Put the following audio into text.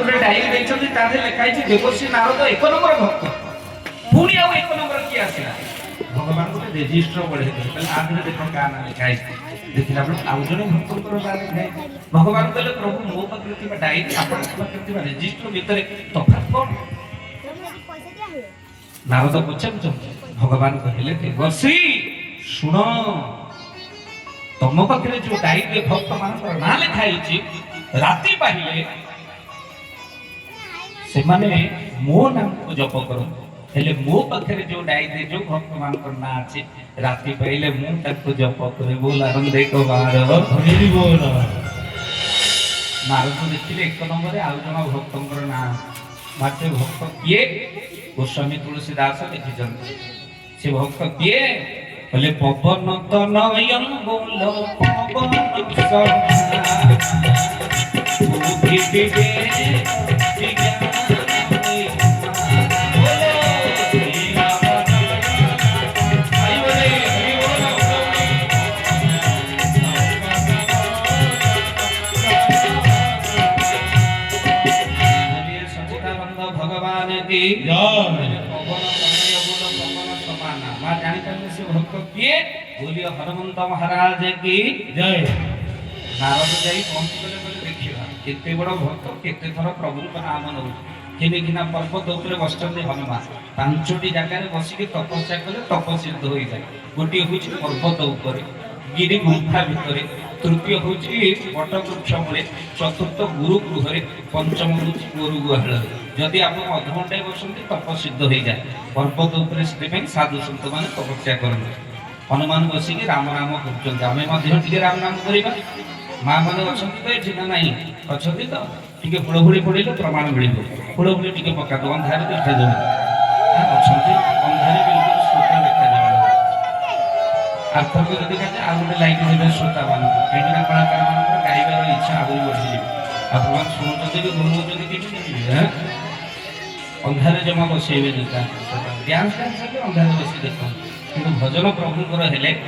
ଗୋଟେ ଡାଇରୀ ଦେଇଛନ୍ତି ତା ଦେହରେ ଲେଖା ହେଇଛି ଦେବଶ୍ରୀ ନାରଦ 1 ନମ୍ବର ଭକ୍ତ। ପୁଣି ଆଉ 1 ନମ୍ବର କିଏ ଆସିଲା? ଭଗବାନ ଗୋଟେ ରେଜିଷ୍ଟର ବଢେଇ ଦେଲେ, କହିଲେ ଆ ଦେହରେ ଦେଖ କାହା ନାଁ ଲେଖା ହେଇଛି। ଦେଖିଲା ବେଳକୁ ଆଉ ଜଣେ ଭକ୍ତଙ୍କର ନାଁ ଲେଖା ହେଇଛି। ଭଗବାନ କହିଲେ ପ୍ରଭୁ ମୋ ପାଖରେ ଥିବା ଡାଇରୀ ଆପଣଙ୍କ ପାଖରେ ଥିବା ରେଜିଷ୍ଟର ଭିତରେ ତଫାତ୍ କଣ? ନାରଦ ପଚାରୁଛନ୍ତି। ଭଗବାନ କହିଲେ ଦେବଶ୍ରୀ ଶୁଣ, ତମ ପାଖରେ ଯୋଉ ଡାଇରୀରେ ଭକ୍ତ ମାନଙ୍କର ନାଁ ଲେଖା ହେଇଛି, ରାତି ପାହିଲେ ସେମାନେ ମୋ ନାମକୁ ଜପ କରନ୍ତି। ହେଲେ ମୋ ପାଖରେ ଯୋଉ ଡାଇରୀରେ ଯୋଉ ଭକ୍ତ ମାନଙ୍କର ନାଁ ଅଛି, ରାତି ପାଇଲେ ମୁଁ ତାକୁ ଜପ କରେ। ବୋଲ ଆନନ୍ଦେ କବାର ହରି ବୋଲ। ନାରଦ ଦେଖିଲେ 1 ନମ୍ବରରେ ଆଉ ଜଣ ଭକ୍ତଙ୍କର ନାଁ। ମାତ୍ର ଭକ୍ତ କିଏ? ଗୋସ୍ୱାମୀ ତୁଳସୀଦାସ ଲେଖିଛନ୍ତି। ସେ ଭକ୍ତ କିଏ? କହିଲେ ପବନ ତନୟନ ବୋଲ ପବନ ବୁଦ୍ଧି ବିବେକ ବିଜ୍ଞାନ भगवान की से भक्त किए बोलिए हनुमंत महाराज की जय। नारद जाई पहुंची गले बोले देखिबा केते बड़ भक्त केते थर प्रभु का नाम नउ किना पर्वत ऊपर बसते हनुमान 5टी जगह बसिक तपस्या कले तपसिद्ध हो जाए। गोटे हूँ पर्वत ऊपर गिरी गुंफा भितर, तृतीय हूँ बट वृक्ष मूले, चतुर्थ गुरु गृह, पंचम हूँ गोरु गुहाल। जदि आप अधघंटे बसते तपसिद्ध हो जाए। पर्वत उपर से साधु सत मैंने तपस्या करते। हनुमान बसिक राम नाम करते। आम राम नाम करवा माँ मैंने अच्छा तो ये ना ना अच्छा तो टे हुड़हुड़ी पड़े प्रमाण मिल हुड़हुड़ी टे पका दो अंधारे देखा जाए अच्छा अंधारे बिल्कुल श्रोता देखा जाए। आर्थक जब देखा आ गए लाइट देवे श्रोता मान कहीं कलाकार मान गाइबार इच्छा आगे बढ़ी आप शुणुते भी गुणुचे कि अंधारे जमा बसैबे डांस डांस अंधारे बस देख कि भजन प्रभुंर हेले